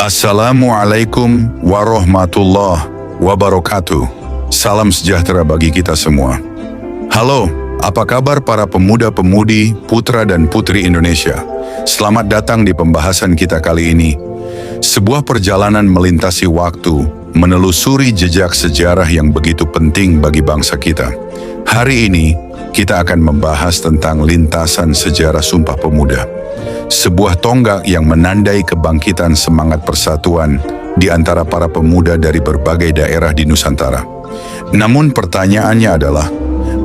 Assalamualaikum warahmatullahi wabarakatuh. Salam sejahtera bagi kita semua. Halo, apa kabar para pemuda-pemudi, putra dan putri Indonesia? Selamat datang di pembahasan kita kali ini. Sebuah perjalanan melintasi waktu, menelusuri jejak sejarah yang begitu penting bagi bangsa kita. Hari ini, kita akan membahas tentang lintasan sejarah Sumpah Pemuda. Sebuah tonggak yang menandai kebangkitan semangat persatuan di antara para pemuda dari berbagai daerah di Nusantara. Namun pertanyaannya adalah,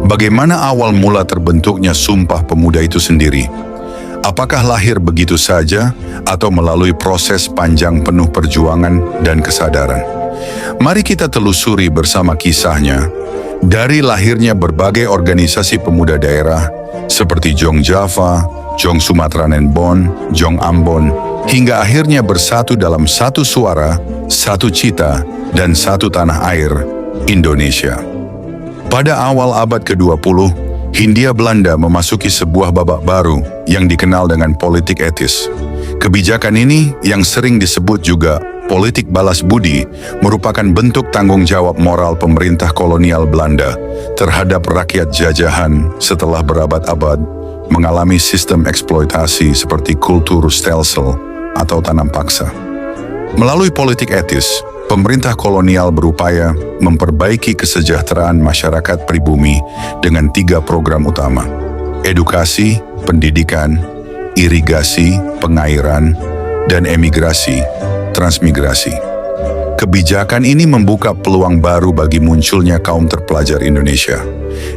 bagaimana awal mula terbentuknya Sumpah Pemuda itu sendiri? Apakah lahir begitu saja atau melalui proses panjang penuh perjuangan dan kesadaran? Mari kita telusuri bersama kisahnya, dari lahirnya berbagai organisasi pemuda daerah seperti Jong Java, Jong Sumatranen Bon, Jong Ambon, hingga akhirnya bersatu dalam satu suara, satu cita, dan satu tanah air, Indonesia. Pada awal abad ke-20, Hindia Belanda memasuki sebuah babak baru yang dikenal dengan politik etis. Kebijakan ini, yang sering disebut juga politik balas budi, merupakan bentuk tanggung jawab moral pemerintah kolonial Belanda terhadap rakyat jajahan setelah berabad-abad mengalami sistem eksploitasi seperti kultur stelsel atau tanam paksa. Melalui politik etis, pemerintah kolonial berupaya memperbaiki kesejahteraan masyarakat pribumi dengan 3 program utama: edukasi, pendidikan, irigasi, pengairan, dan emigrasi, transmigrasi. Kebijakan ini membuka peluang baru bagi munculnya kaum terpelajar Indonesia,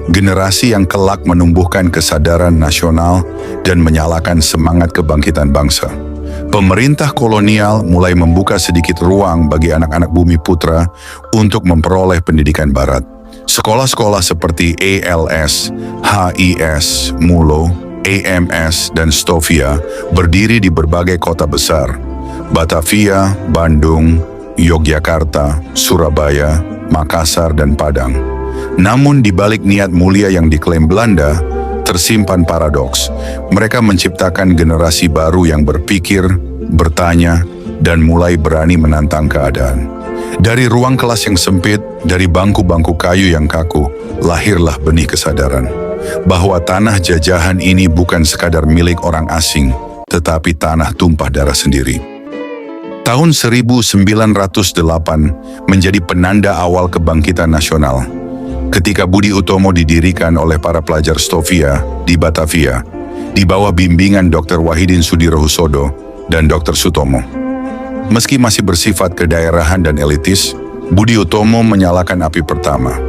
generasi yang kelak menumbuhkan kesadaran nasional dan menyalakan semangat kebangkitan bangsa. Pemerintah kolonial mulai membuka sedikit ruang bagi anak-anak bumi putra untuk memperoleh pendidikan barat. Sekolah-sekolah seperti ALS, HIS, MULO, AMS, dan Stovia berdiri di berbagai kota besar: Batavia, Bandung, Yogyakarta, Surabaya, Makassar, dan Padang. Namun di balik niat mulia yang diklaim Belanda, tersimpan paradoks. Mereka menciptakan generasi baru yang berpikir, bertanya, dan mulai berani menantang keadaan. Dari ruang kelas yang sempit, dari bangku-bangku kayu yang kaku, lahirlah benih kesadaran bahwa tanah jajahan ini bukan sekadar milik orang asing, tetapi tanah tumpah darah sendiri. Tahun 1908 menjadi penanda awal kebangkitan nasional, ketika Budi Utomo didirikan oleh para pelajar Stovia di Batavia, di bawah bimbingan Dr. Wahidin Sudirohusodo dan Dr. Sutomo. Meski masih bersifat kedaerahan dan elitis, Budi Utomo menyalakan api pertama,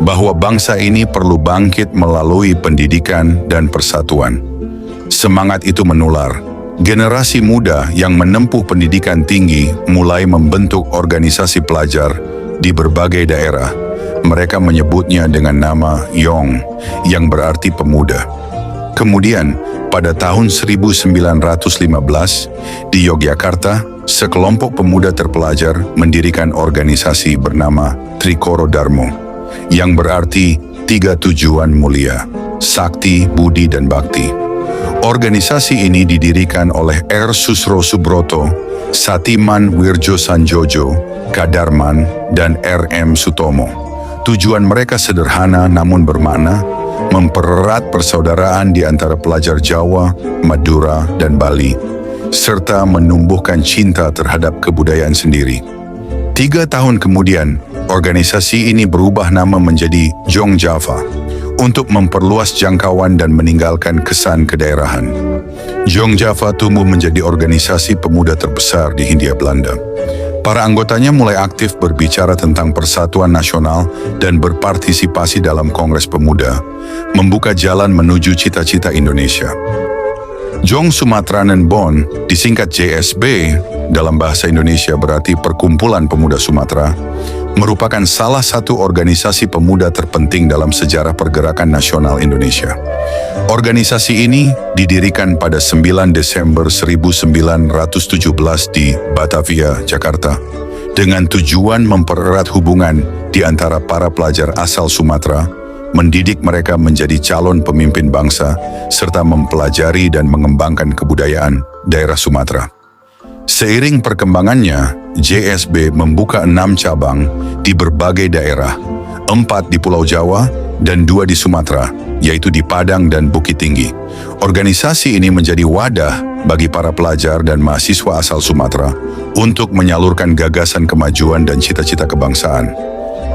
bahwa bangsa ini perlu bangkit melalui pendidikan dan persatuan. Semangat itu menular. Generasi muda yang menempuh pendidikan tinggi mulai membentuk organisasi pelajar di berbagai daerah. Mereka menyebutnya dengan nama Yong, yang berarti pemuda. Kemudian, pada tahun 1915, di Yogyakarta, sekelompok pemuda terpelajar mendirikan organisasi bernama Trikoro Darmo, yang berarti 3 tujuan mulia: sakti, budi, dan bakti. Organisasi ini didirikan oleh R. Susro Subroto, Satiman Wirjo Sanjojo, Kadarman, dan R. M. Sutomo. Tujuan mereka sederhana namun bermakna: mempererat persaudaraan di antara pelajar Jawa, Madura, dan Bali, serta menumbuhkan cinta terhadap kebudayaan sendiri. 3 tahun kemudian, organisasi ini berubah nama menjadi Jong Java, untuk memperluas jangkauan dan meninggalkan kesan kedaerahan. Jong Java tumbuh menjadi organisasi pemuda terbesar di Hindia Belanda. Para anggotanya mulai aktif berbicara tentang persatuan nasional dan berpartisipasi dalam Kongres Pemuda, membuka jalan menuju cita-cita Indonesia. Jong Sumatranen Bon, disingkat JSB, dalam bahasa Indonesia berarti Perkumpulan Pemuda Sumatera, merupakan salah satu organisasi pemuda terpenting dalam sejarah pergerakan nasional Indonesia. Organisasi ini didirikan pada 9 Desember 1917 di Batavia, Jakarta, dengan tujuan mempererat hubungan di antara para pelajar asal Sumatera, mendidik mereka menjadi calon pemimpin bangsa, serta mempelajari dan mengembangkan kebudayaan daerah Sumatera. Seiring perkembangannya, JSB membuka 6 cabang di berbagai daerah, 4 di Pulau Jawa dan 2 di Sumatera, yaitu di Padang dan Bukit Tinggi. Organisasi ini menjadi wadah bagi para pelajar dan mahasiswa asal Sumatera untuk menyalurkan gagasan kemajuan dan cita-cita kebangsaan.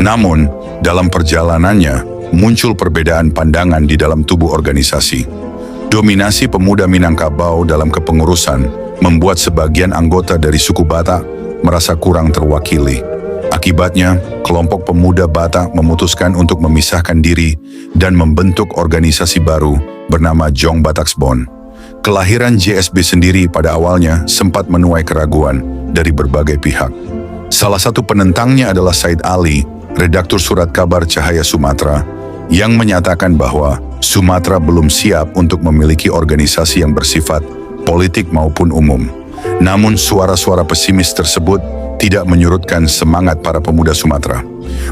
Namun, dalam perjalanannya, muncul perbedaan pandangan di dalam tubuh organisasi. Dominasi pemuda Minangkabau dalam kepengurusan membuat sebagian anggota dari suku Batak merasa kurang terwakili. Akibatnya, kelompok pemuda Batak memutuskan untuk memisahkan diri dan membentuk organisasi baru bernama Jong Bataksbon. Kelahiran JSB sendiri pada awalnya sempat menuai keraguan dari berbagai pihak. Salah satu penentangnya adalah Said Ali, redaktur surat kabar Cahaya Sumatera, yang menyatakan bahwa Sumatera belum siap untuk memiliki organisasi yang bersifat politik maupun umum. Namun suara-suara pesimis tersebut tidak menyurutkan semangat para pemuda Sumatera.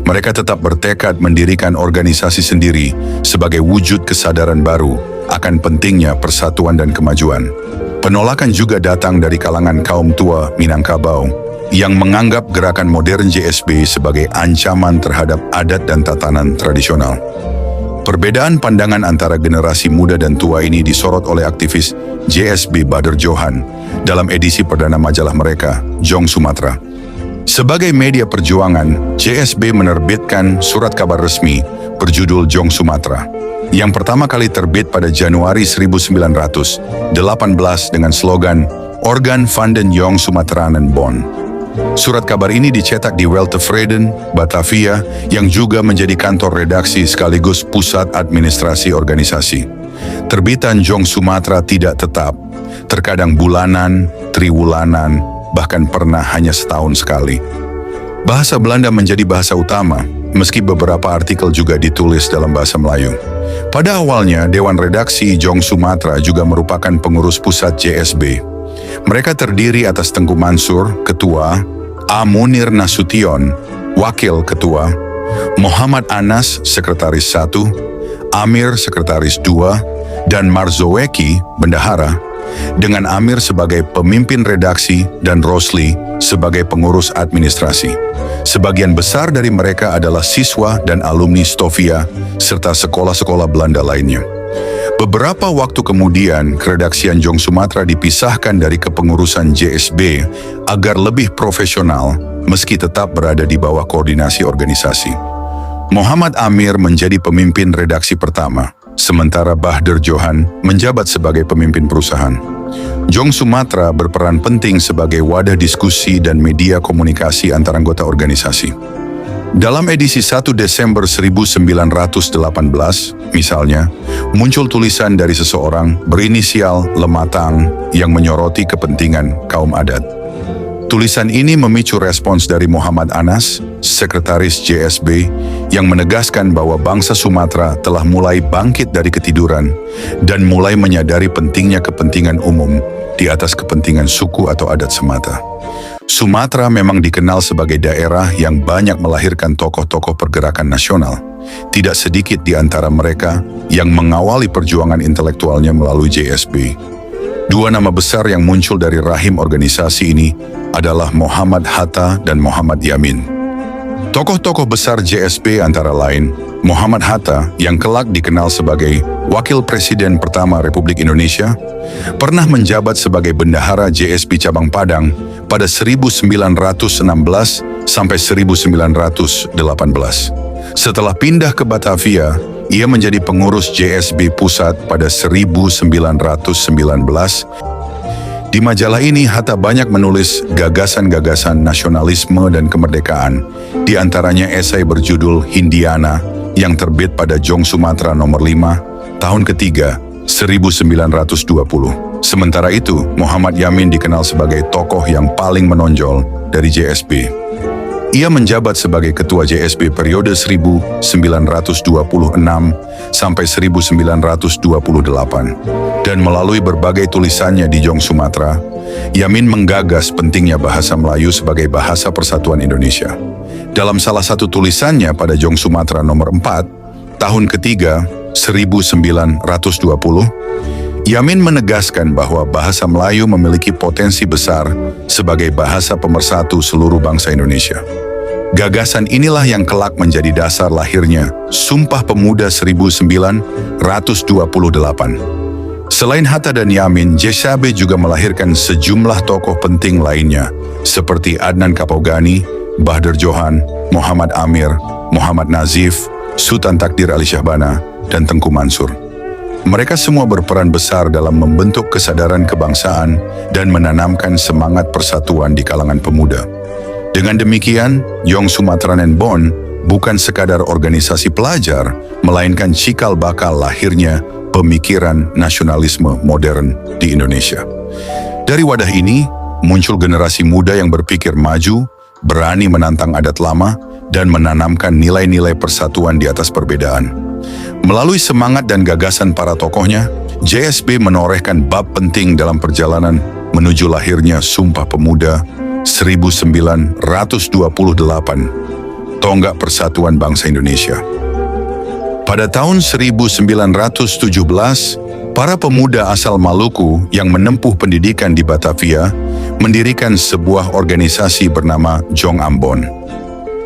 Mereka tetap bertekad mendirikan organisasi sendiri sebagai wujud kesadaran baru akan pentingnya persatuan dan kemajuan. Penolakan juga datang dari kalangan kaum tua Minangkabau yang menganggap gerakan modern JSB sebagai ancaman terhadap adat dan tatanan tradisional. Perbedaan pandangan antara generasi muda dan tua ini disorot oleh aktivis JSB Bader Johan dalam edisi perdana majalah mereka, Jong Sumatera. Sebagai media perjuangan, JSB menerbitkan surat kabar resmi berjudul Jong Sumatera, yang pertama kali terbit pada Januari 1918 dengan slogan Organ van den Jong Sumateranen Bond. Surat kabar ini dicetak di Weltevreden, Batavia, yang juga menjadi kantor redaksi sekaligus pusat administrasi organisasi. Terbitan Jong Sumatera tidak tetap, terkadang bulanan, triwulanan, bahkan pernah hanya setahun sekali. Bahasa Belanda menjadi bahasa utama, meski beberapa artikel juga ditulis dalam bahasa Melayu. Pada awalnya, Dewan Redaksi Jong Sumatera juga merupakan pengurus pusat JSB. Mereka terdiri atas Tengku Mansur, Ketua, A. Munir Nasution, Wakil Ketua, Muhammad Anas, Sekretaris 1, Amir, Sekretaris 2, dan Marzoweki, Bendahara, dengan Amir sebagai pemimpin redaksi dan Rosli sebagai pengurus administrasi. Sebagian besar dari mereka adalah siswa dan alumni Stovia, serta sekolah-sekolah Belanda lainnya. Beberapa waktu kemudian, keredaksian Jong Sumatera dipisahkan dari kepengurusan JSB agar lebih profesional, meski tetap berada di bawah koordinasi organisasi. Muhammad Amir menjadi pemimpin redaksi pertama, sementara Bader Johan menjabat sebagai pemimpin perusahaan. Jong Sumatera berperan penting sebagai wadah diskusi dan media komunikasi antar anggota organisasi. Dalam edisi 1 Desember 1918, misalnya, muncul tulisan dari seseorang berinisial Lematang yang menyoroti kepentingan kaum adat. Tulisan ini memicu respons dari Muhammad Anas, sekretaris JSB, yang menegaskan bahwa bangsa Sumatera telah mulai bangkit dari ketiduran dan mulai menyadari pentingnya kepentingan umum di atas kepentingan suku atau adat semata. Sumatera memang dikenal sebagai daerah yang banyak melahirkan tokoh-tokoh pergerakan nasional. Tidak sedikit di antara mereka yang mengawali perjuangan intelektualnya melalui JSB. Dua nama besar yang muncul dari rahim organisasi ini adalah Muhammad Hatta dan Muhammad Yamin. Tokoh-tokoh besar JSB antara lain Muhammad Hatta, yang kelak dikenal sebagai Wakil Presiden pertama Republik Indonesia, pernah menjabat sebagai bendahara JSB Cabang Padang pada 1916 sampai 1918. Setelah pindah ke Batavia, ia menjadi pengurus JSB Pusat pada 1919. Di majalah ini, Hatta banyak menulis gagasan-gagasan nasionalisme dan kemerdekaan, di antaranya esai berjudul Hindiana yang terbit pada Jong Sumatera nomor 5, tahun ketiga, 1920. Sementara itu, Muhammad Yamin dikenal sebagai tokoh yang paling menonjol dari JSB. Ia menjabat sebagai ketua JSB periode 1926 sampai 1928. Dan melalui berbagai tulisannya di Jong Sumatera, Yamin menggagas pentingnya bahasa Melayu sebagai bahasa persatuan Indonesia. Dalam salah satu tulisannya pada Jong Sumatera nomor 4, tahun ketiga, 1920, Yamin menegaskan bahwa bahasa Melayu memiliki potensi besar sebagai bahasa pemersatu seluruh bangsa Indonesia. Gagasan inilah yang kelak menjadi dasar lahirnya Sumpah Pemuda 1928. Selain Hatta dan Yamin, JSAB juga melahirkan sejumlah tokoh penting lainnya seperti Adnan Kapogani, Bahdar Johan, Muhammad Amir, Muhammad Nazif, Sultan Takdir Ali Syahbana, dan Tengku Mansur. Mereka semua berperan besar dalam membentuk kesadaran kebangsaan dan menanamkan semangat persatuan di kalangan pemuda. Dengan demikian, Young Sumatranen Bond bukan sekadar organisasi pelajar, melainkan cikal bakal lahirnya pemikiran nasionalisme modern di Indonesia. Dari wadah ini, muncul generasi muda yang berpikir maju, berani menantang adat lama, dan menanamkan nilai-nilai persatuan di atas perbedaan. Melalui semangat dan gagasan para tokohnya, JSB menorehkan bab penting dalam perjalanan menuju lahirnya Sumpah Pemuda 1928, tonggak persatuan bangsa Indonesia. Pada tahun 1917, para pemuda asal Maluku yang menempuh pendidikan di Batavia mendirikan sebuah organisasi bernama Jong Ambon.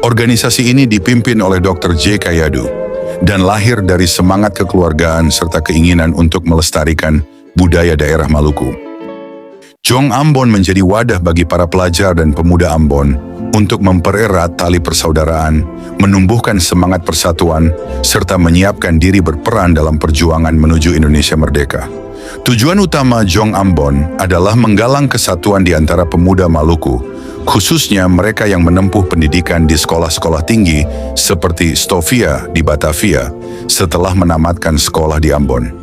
Organisasi ini dipimpin oleh Dr. J. Kayadu dan lahir dari semangat kekeluargaan serta keinginan untuk melestarikan budaya daerah Maluku. Jong Ambon menjadi wadah bagi para pelajar dan pemuda Ambon untuk mempererat tali persaudaraan, menumbuhkan semangat persatuan, serta menyiapkan diri berperan dalam perjuangan menuju Indonesia merdeka. Tujuan utama Jong Ambon adalah menggalang kesatuan di antara pemuda Maluku, khususnya mereka yang menempuh pendidikan di sekolah-sekolah tinggi seperti Stovia di Batavia setelah menamatkan sekolah di Ambon.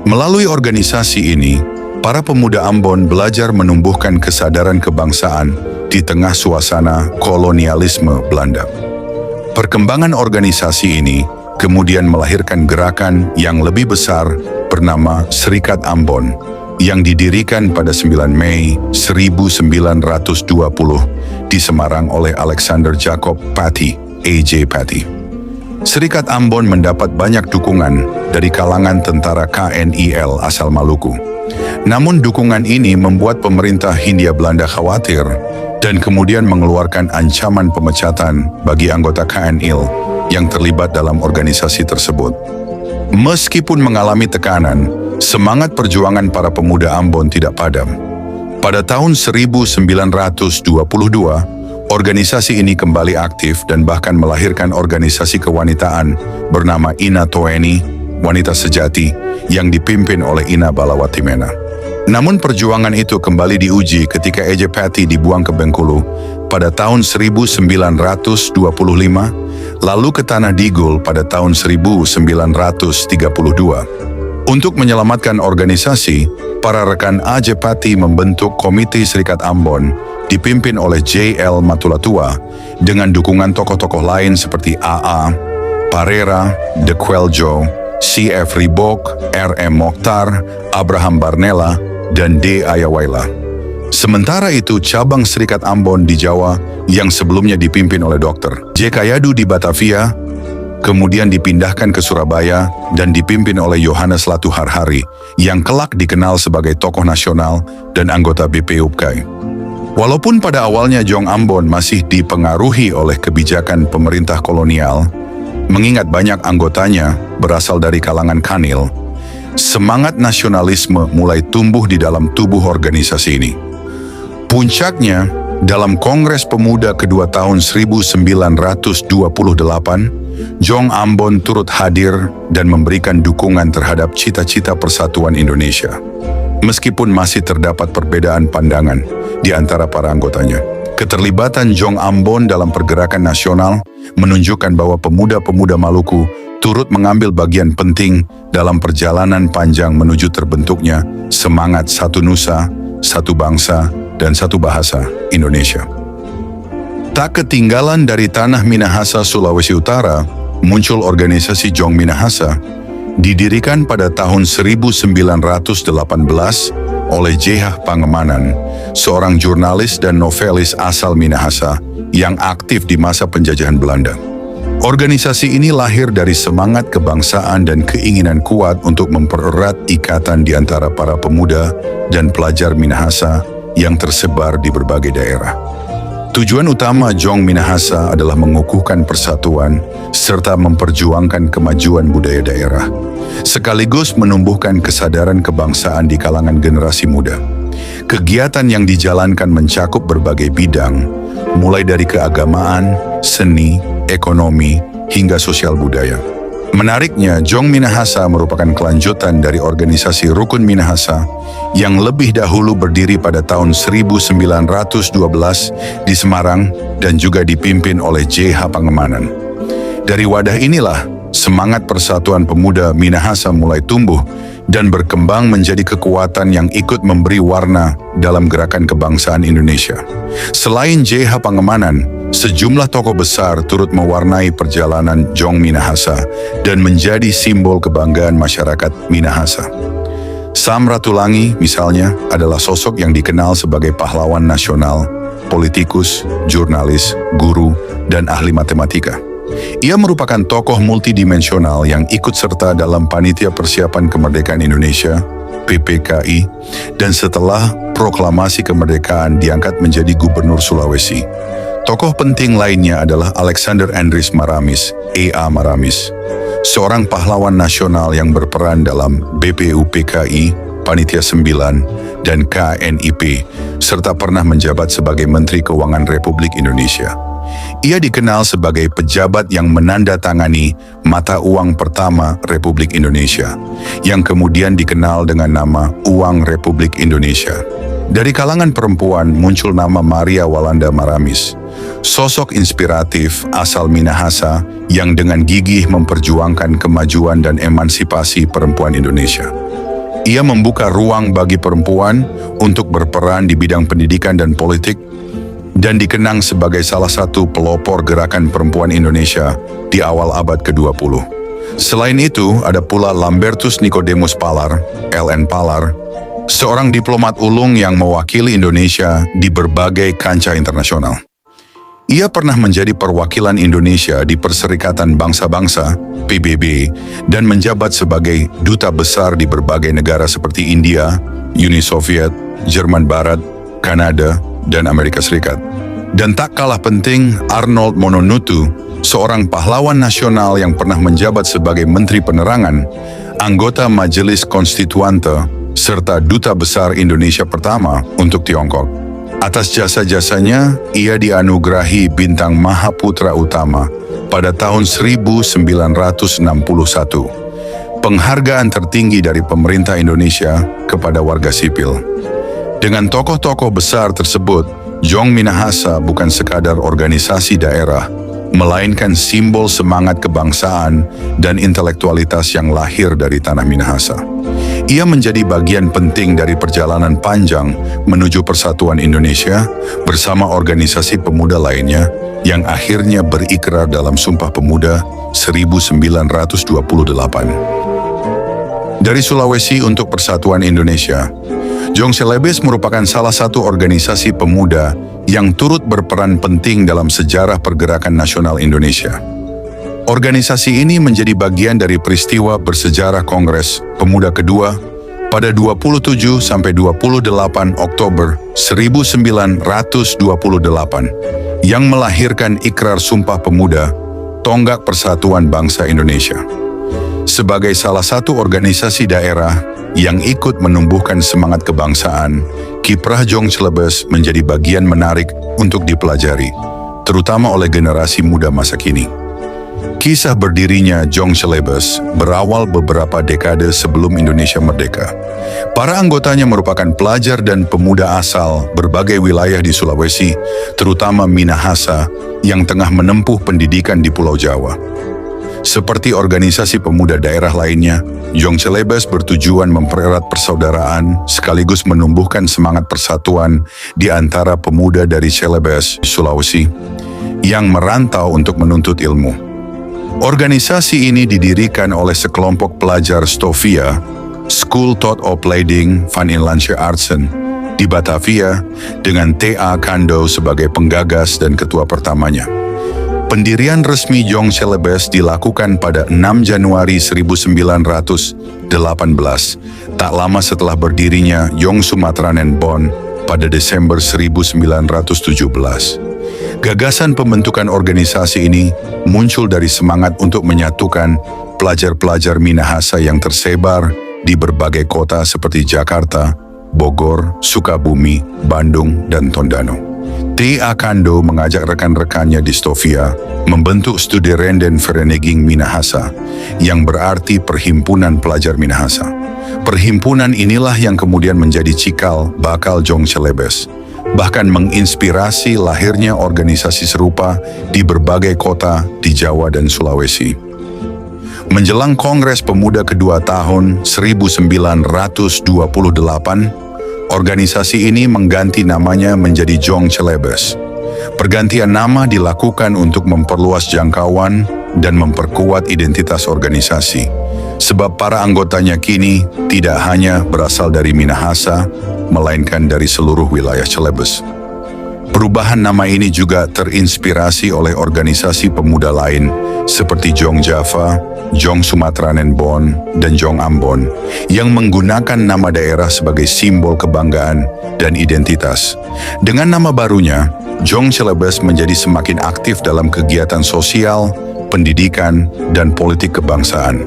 Melalui organisasi ini, para pemuda Ambon belajar menumbuhkan kesadaran kebangsaan di tengah suasana kolonialisme Belanda. Perkembangan organisasi ini kemudian melahirkan gerakan yang lebih besar bernama Serikat Ambon yang didirikan pada 9 Mei 1920 di Semarang oleh Alexander Jacob Patty, A.J. Patty. Serikat Ambon mendapat banyak dukungan dari kalangan tentara KNIL asal Maluku. Namun dukungan ini membuat pemerintah Hindia Belanda khawatir dan kemudian mengeluarkan ancaman pemecatan bagi anggota KNIL yang terlibat dalam organisasi tersebut. Meskipun mengalami tekanan, semangat perjuangan para pemuda Ambon tidak padam. Pada tahun 1922, organisasi ini kembali aktif dan bahkan melahirkan organisasi kewanitaan bernama Ina Toeni, Wanita Sejati, yang dipimpin oleh Ina Balawatimena. Namun perjuangan itu kembali diuji ketika A.J. Patty dibuang ke Bengkulu pada tahun 1925, lalu ke Tanah Digul pada tahun 1932. Untuk menyelamatkan organisasi, para rekan A.J. Patty membentuk Komite Serikat Ambon dipimpin oleh J.L. Matulatua dengan dukungan tokoh-tokoh lain seperti A.A. Parera, De Queljo, C.F. Ribok, R.M. Mokhtar, Abraham Barnella, dan D. Ayawaila. Sementara itu, cabang Serikat Ambon di Jawa yang sebelumnya dipimpin oleh Dr. J. Kayadu di Batavia, kemudian dipindahkan ke Surabaya dan dipimpin oleh Yohanes Latu Harhari yang kelak dikenal sebagai tokoh nasional dan anggota BPUPKI. Walaupun pada awalnya Jong Ambon masih dipengaruhi oleh kebijakan pemerintah kolonial, mengingat banyak anggotanya berasal dari kalangan Kanil, semangat nasionalisme mulai tumbuh di dalam tubuh organisasi ini. Puncaknya, dalam Kongres Pemuda kedua tahun 1928, Jong Ambon turut hadir dan memberikan dukungan terhadap cita-cita persatuan Indonesia. Meskipun masih terdapat perbedaan pandangan di antara para anggotanya, keterlibatan Jong Ambon dalam pergerakan nasional menunjukkan bahwa pemuda-pemuda Maluku turut mengambil bagian penting dalam perjalanan panjang menuju terbentuknya semangat satu nusa, satu bangsa, dan satu bahasa Indonesia. Tak ketinggalan dari tanah Minahasa, Sulawesi Utara, muncul organisasi Jong Minahasa, didirikan pada tahun 1918 oleh J.H. Pangemanan, seorang jurnalis dan novelis asal Minahasa yang aktif di masa penjajahan Belanda. Organisasi ini lahir dari semangat kebangsaan dan keinginan kuat untuk mempererat ikatan di antara para pemuda dan pelajar Minahasa yang tersebar di berbagai daerah. Tujuan utama Jong Minahasa adalah mengukuhkan persatuan serta memperjuangkan kemajuan budaya daerah, sekaligus menumbuhkan kesadaran kebangsaan di kalangan generasi muda. Kegiatan yang dijalankan mencakup berbagai bidang, mulai dari keagamaan, seni, ekonomi, hingga sosial budaya. Menariknya, Jong Minahasa merupakan kelanjutan dari organisasi Rukun Minahasa yang lebih dahulu berdiri pada tahun 1912 di Semarang dan juga dipimpin oleh J.H. Pangemanan. Dari wadah inilah, semangat persatuan pemuda Minahasa mulai tumbuh dan berkembang menjadi kekuatan yang ikut memberi warna dalam gerakan kebangsaan Indonesia. Selain J.H. Pangemanan, sejumlah tokoh besar turut mewarnai perjalanan Jong Minahasa dan menjadi simbol kebanggaan masyarakat Minahasa. Sam Ratulangi misalnya adalah sosok yang dikenal sebagai pahlawan nasional, politikus, jurnalis, guru, dan ahli matematika. Ia merupakan tokoh multidimensional yang ikut serta dalam Panitia Persiapan Kemerdekaan Indonesia, PPKI, dan setelah proklamasi kemerdekaan diangkat menjadi Gubernur Sulawesi. Tokoh penting lainnya adalah Alexander Andries Maramis, E.A. Maramis, seorang pahlawan nasional yang berperan dalam BPUPKI, Panitia 9, dan KNIP, serta pernah menjabat sebagai Menteri Keuangan Republik Indonesia. Ia dikenal sebagai pejabat yang menandatangani mata uang pertama Republik Indonesia, yang kemudian dikenal dengan nama Uang Republik Indonesia. Dari kalangan perempuan muncul nama Maria Walanda Maramis, sosok inspiratif asal Minahasa yang dengan gigih memperjuangkan kemajuan dan emansipasi perempuan Indonesia. Ia membuka ruang bagi perempuan untuk berperan di bidang pendidikan dan politik, dan dikenang sebagai salah satu pelopor gerakan perempuan Indonesia di awal abad ke-20. Selain itu, ada pula Lambertus Nicodemus Palar, LN Palar, seorang diplomat ulung yang mewakili Indonesia di berbagai kancah internasional. Ia pernah menjadi perwakilan Indonesia di Perserikatan Bangsa-Bangsa, PBB, dan menjabat sebagai duta besar di berbagai negara seperti India, Uni Soviet, Jerman Barat, Kanada, dan Amerika Serikat. Dan tak kalah penting, Arnold Mononutu, seorang pahlawan nasional yang pernah menjabat sebagai Menteri Penerangan, anggota Majelis Konstituante, serta Duta Besar Indonesia pertama untuk Tiongkok. Atas jasa-jasanya, ia dianugerahi Bintang Mahaputra Utama pada tahun 1961, penghargaan tertinggi dari pemerintah Indonesia kepada warga sipil. Dengan tokoh-tokoh besar tersebut, Jong Minahasa bukan sekadar organisasi daerah, melainkan simbol semangat kebangsaan dan intelektualitas yang lahir dari tanah Minahasa. Ia menjadi bagian penting dari perjalanan panjang menuju persatuan Indonesia bersama organisasi pemuda lainnya yang akhirnya berikrar dalam Sumpah Pemuda 1928. Dari Sulawesi untuk Persatuan Indonesia, Jong Celebes merupakan salah satu organisasi pemuda yang turut berperan penting dalam sejarah pergerakan nasional Indonesia. Organisasi ini menjadi bagian dari peristiwa bersejarah Kongres Pemuda Kedua pada 27 sampai 28 Oktober 1928 yang melahirkan Ikrar Sumpah Pemuda, tonggak persatuan bangsa Indonesia. Sebagai salah satu organisasi daerah yang ikut menumbuhkan semangat kebangsaan, kiprah Jong Celebes menjadi bagian menarik untuk dipelajari, terutama oleh generasi muda masa kini. Kisah berdirinya Jong Celebes berawal beberapa dekade sebelum Indonesia merdeka. Para anggotanya merupakan pelajar dan pemuda asal berbagai wilayah di Sulawesi, terutama Minahasa yang tengah menempuh pendidikan di Pulau Jawa. Seperti organisasi pemuda daerah lainnya, Jong Celebes bertujuan mempererat persaudaraan sekaligus menumbuhkan semangat persatuan di antara pemuda dari Celebes, Sulawesi, yang merantau untuk menuntut ilmu. Organisasi ini didirikan oleh sekelompok pelajar Stovia, School Tot Opleiding van Inlandse Artsen, di Batavia dengan T.A. Kando sebagai penggagas dan ketua pertamanya. Pendirian resmi Jong Celebes dilakukan pada 6 Januari 1918, tak lama setelah berdirinya Jong Sumatranen Bond pada Desember 1917. Gagasan pembentukan organisasi ini muncul dari semangat untuk menyatukan pelajar-pelajar Minahasa yang tersebar di berbagai kota seperti Jakarta, Bogor, Sukabumi, Bandung, dan Tondano. T.A. Kando mengajak rekan-rekannya di Stovia membentuk Studerenden Vereniging Minahasa, yang berarti Perhimpunan Pelajar Minahasa. Perhimpunan inilah yang kemudian menjadi cikal bakal Jong Celebes, bahkan menginspirasi lahirnya organisasi serupa di berbagai kota di Jawa dan Sulawesi. Menjelang Kongres Pemuda kedua tahun 1928, organisasi ini mengganti namanya menjadi Jong Celebes. Pergantian nama dilakukan untuk memperluas jangkauan dan memperkuat identitas organisasi, sebab para anggotanya kini tidak hanya berasal dari Minahasa, melainkan dari seluruh wilayah Celebes. Perubahan nama ini juga terinspirasi oleh organisasi pemuda lain seperti Jong Java, Jong Sumatranen Bond, dan Jong Ambon yang menggunakan nama daerah sebagai simbol kebanggaan dan identitas. Dengan nama barunya, Jong Celebes menjadi semakin aktif dalam kegiatan sosial, pendidikan, dan politik kebangsaan.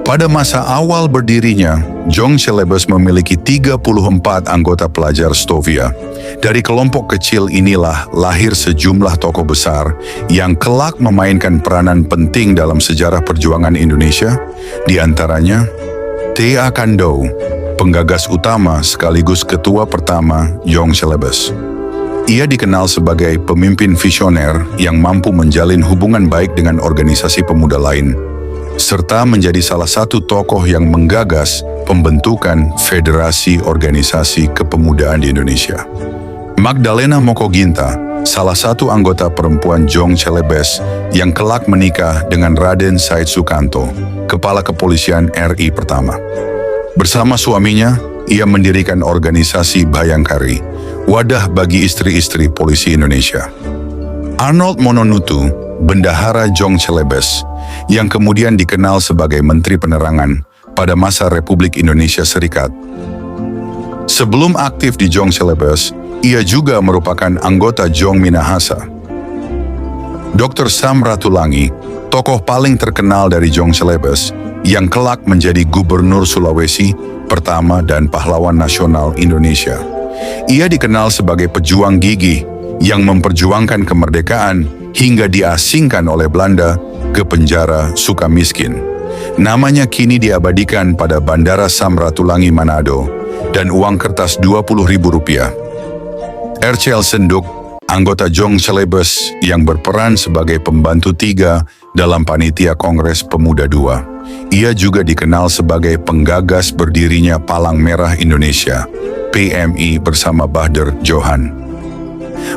Pada masa awal berdirinya, Jong Celebes memiliki 34 anggota pelajar Stovia. Dari kelompok kecil inilah lahir sejumlah tokoh besar yang kelak memainkan peranan penting dalam sejarah perjuangan Indonesia, di antaranya T.A. Kando, penggagas utama sekaligus ketua pertama Jong Celebes. Ia dikenal sebagai pemimpin visioner yang mampu menjalin hubungan baik dengan organisasi pemuda lain, serta menjadi salah satu tokoh yang menggagas pembentukan Federasi Organisasi Kepemudaan di Indonesia. Magdalena Mokoginta, salah satu anggota perempuan Jong Celebes yang kelak menikah dengan Raden Said Sukanto, Kepala Kepolisian RI pertama. Bersama suaminya, ia mendirikan organisasi Bayangkari, wadah bagi istri-istri polisi Indonesia. Arnold Mononutu, bendahara Jong Celebes, yang kemudian dikenal sebagai Menteri Penerangan pada masa Republik Indonesia Serikat. Sebelum aktif di Jong Celebes, ia juga merupakan anggota Jong Minahasa. Dr. Sam Ratulangi, tokoh paling terkenal dari Jong Celebes, yang kelak menjadi Gubernur Sulawesi pertama dan pahlawan nasional Indonesia. Ia dikenal sebagai pejuang gigih yang memperjuangkan kemerdekaan hingga diasingkan oleh Belanda ke penjara Sukamiskin. Namanya kini diabadikan pada Bandara Sam Ratulangi Manado dan uang kertas Rp20.000. R.C.L. Senduk, anggota Jong Celebes yang berperan sebagai pembantu 3 dalam Panitia Kongres Pemuda II. Ia juga dikenal sebagai penggagas berdirinya Palang Merah Indonesia, PMI bersama Bahdar Johan.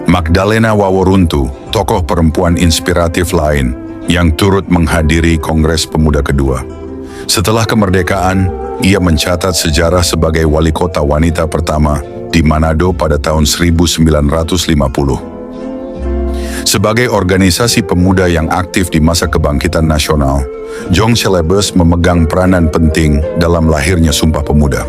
Magdalena Waworuntu, tokoh perempuan inspiratif lain yang turut menghadiri Kongres Pemuda kedua. Setelah kemerdekaan, ia mencatat sejarah sebagai wali kota wanita pertama di Manado pada tahun 1950. Sebagai organisasi pemuda yang aktif di masa kebangkitan nasional, Jong Celebes memegang peranan penting dalam lahirnya Sumpah Pemuda.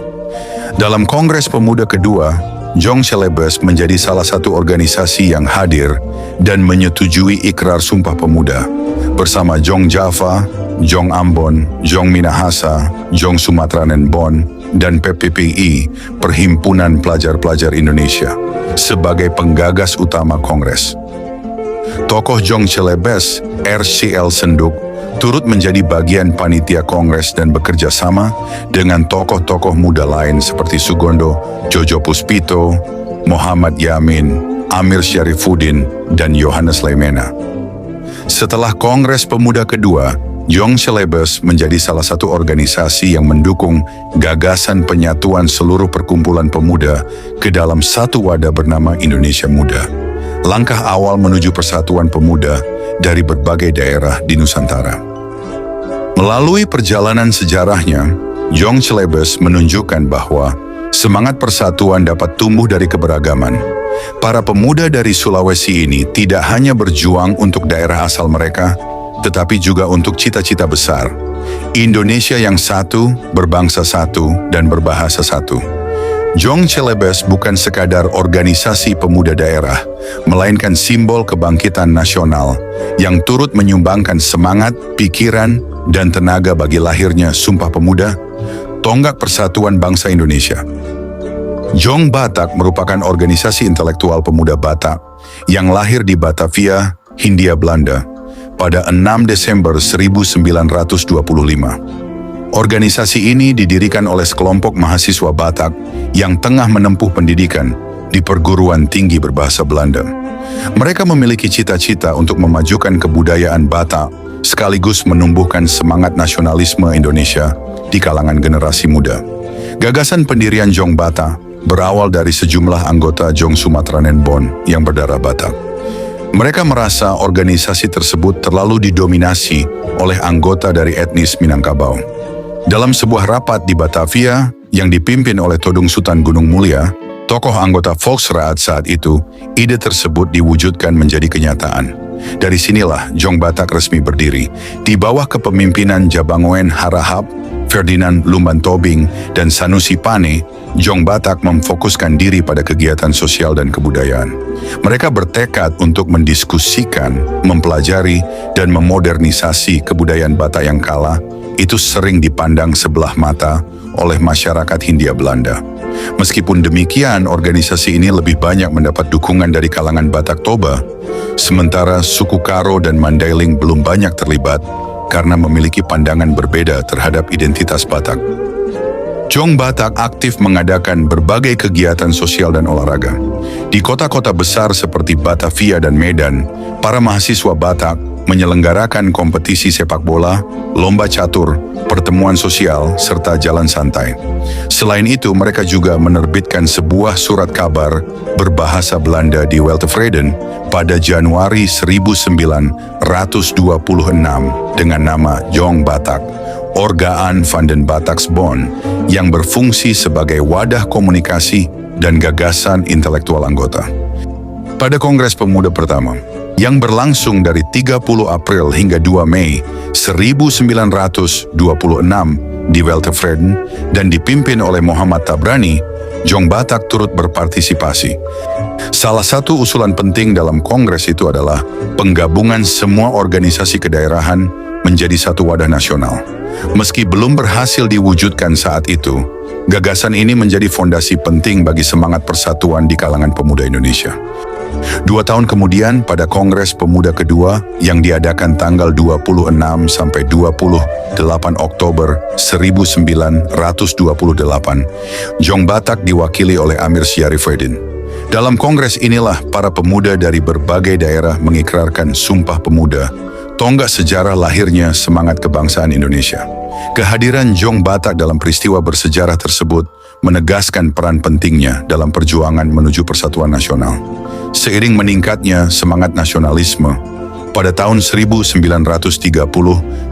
Dalam Kongres Pemuda kedua, Jong Celebes menjadi salah satu organisasi yang hadir dan menyetujui ikrar Sumpah Pemuda bersama Jong Java, Jong Ambon, Jong Minahasa, Jong Sumatranen Bond, dan PPPI, Perhimpunan Pelajar-Pelajar Indonesia, sebagai penggagas utama Kongres. Tokoh Jong Celebes, R.C.L. Senduk, turut menjadi bagian panitia Kongres dan bekerja sama dengan tokoh-tokoh muda lain seperti Sugondo, Jojo Puspito, Muhammad Yamin, Amir Syarifuddin, dan Yohanes Lemena. Setelah Kongres Pemuda kedua, Jong Celebes menjadi salah satu organisasi yang mendukung gagasan penyatuan seluruh perkumpulan pemuda ke dalam satu wadah bernama Indonesia Muda. Langkah awal menuju persatuan pemuda dari berbagai daerah di Nusantara. Melalui perjalanan sejarahnya, Jong Celebes menunjukkan bahwa semangat persatuan dapat tumbuh dari keberagaman, Para pemuda dari Sulawesi ini tidak hanya berjuang untuk daerah asal mereka, tetapi juga untuk cita-cita besar. Indonesia yang satu, berbangsa satu, dan berbahasa satu. Jong Celebes bukan sekadar organisasi pemuda daerah, melainkan simbol kebangkitan nasional yang turut menyumbangkan semangat, pikiran, dan tenaga bagi lahirnya Sumpah Pemuda, tonggak persatuan bangsa Indonesia. Jong Batak merupakan organisasi intelektual pemuda Batak yang lahir di Batavia, Hindia Belanda, pada 6 Desember 1925. Organisasi ini didirikan oleh sekelompok mahasiswa Batak yang tengah menempuh pendidikan di perguruan tinggi berbahasa Belanda. Mereka memiliki cita-cita untuk memajukan kebudayaan Batak sekaligus menumbuhkan semangat nasionalisme Indonesia di kalangan generasi muda. Gagasan pendirian Jong Batak berawal dari sejumlah anggota Jong Sumatera Nenbon yang berdarah Batak. Mereka merasa organisasi tersebut terlalu didominasi oleh anggota dari etnis Minangkabau. Dalam sebuah rapat di Batavia yang dipimpin oleh Todung Sultan Gunung Mulia, tokoh anggota Volksraad saat itu, ide tersebut diwujudkan menjadi kenyataan. Dari sinilah Jong Batak resmi berdiri, di bawah kepemimpinan Jabangoen Harahap, Ferdinand Lumban Tobing, dan Sanusi Pane. Jong Batak memfokuskan diri pada kegiatan sosial dan kebudayaan. Mereka bertekad untuk mendiskusikan, mempelajari, dan memodernisasi kebudayaan Batak yang kala itu sering dipandang sebelah mata oleh masyarakat Hindia Belanda. Meskipun demikian, organisasi ini lebih banyak mendapat dukungan dari kalangan Batak Toba, sementara suku Karo dan Mandailing belum banyak terlibat karena memiliki pandangan berbeda terhadap identitas Batak. Jong Batak aktif mengadakan berbagai kegiatan sosial dan olahraga. Di kota-kota besar seperti Batavia dan Medan, para mahasiswa Batak menyelenggarakan kompetisi sepak bola, lomba catur, pertemuan sosial, serta jalan santai. Selain itu, mereka juga menerbitkan sebuah surat kabar berbahasa Belanda di Weltevreden pada Januari 1926 dengan nama Jong Batak, Orgaan van den Bataksbond, yang berfungsi sebagai wadah komunikasi dan gagasan intelektual anggota. Pada Kongres Pemuda pertama, yang berlangsung dari 30 April hingga 2 Mei 1926 di Weltevreden dan dipimpin oleh Muhammad Tabrani, Jong Batak turut berpartisipasi. Salah satu usulan penting dalam kongres itu adalah penggabungan semua organisasi kedaerahan menjadi satu wadah nasional. Meski belum berhasil diwujudkan saat itu, gagasan ini menjadi fondasi penting bagi semangat persatuan di kalangan pemuda Indonesia. 2 tahun kemudian, pada Kongres Pemuda kedua yang diadakan tanggal 26 sampai 28 Oktober 1928, Jong Batak diwakili oleh Amir Syarifudin. Dalam kongres inilah para pemuda dari berbagai daerah mengikrarkan Sumpah Pemuda, tonggak sejarah lahirnya semangat kebangsaan Indonesia. Kehadiran Jong Batak dalam peristiwa bersejarah tersebut menegaskan peran pentingnya dalam perjuangan menuju persatuan nasional. Seiring meningkatnya semangat nasionalisme, pada tahun 1930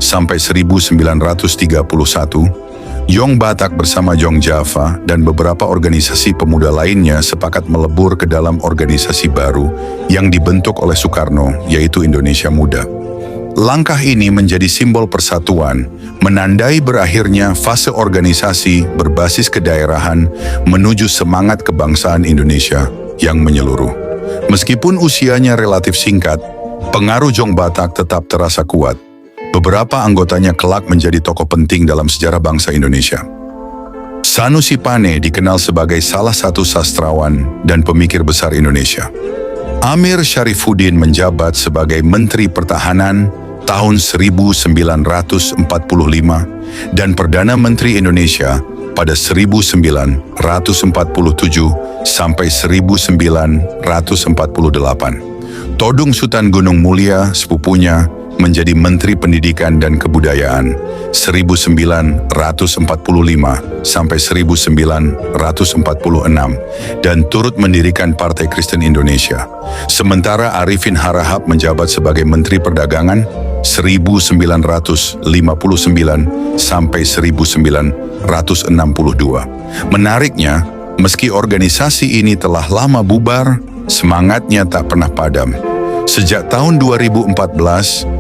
sampai 1931, Jong Batak bersama Jong Java dan beberapa organisasi pemuda lainnya sepakat melebur ke dalam organisasi baru yang dibentuk oleh Soekarno, yaitu Indonesia Muda. Langkah ini menjadi simbol persatuan, menandai berakhirnya fase organisasi berbasis kedaerahan menuju semangat kebangsaan Indonesia yang menyeluruh. Meskipun usianya relatif singkat, pengaruh Jong Batak tetap terasa kuat. Beberapa anggotanya kelak menjadi tokoh penting dalam sejarah bangsa Indonesia. Sanusi Pane dikenal sebagai salah satu sastrawan dan pemikir besar Indonesia. Amir Syarifudin menjabat sebagai Menteri Pertahanan tahun 1945 dan Perdana Menteri Indonesia pada 1947 sampai 1948. Todung Sultan Gunung Mulia, sepupunya, menjadi Menteri Pendidikan dan Kebudayaan 1945 sampai 1946 dan turut mendirikan Partai Kristen Indonesia. Sementara Arifin Harahap menjabat sebagai Menteri Perdagangan 1959 sampai 1962. Menariknya, meski organisasi ini telah lama bubar, semangatnya tak pernah padam. Sejak tahun 2014,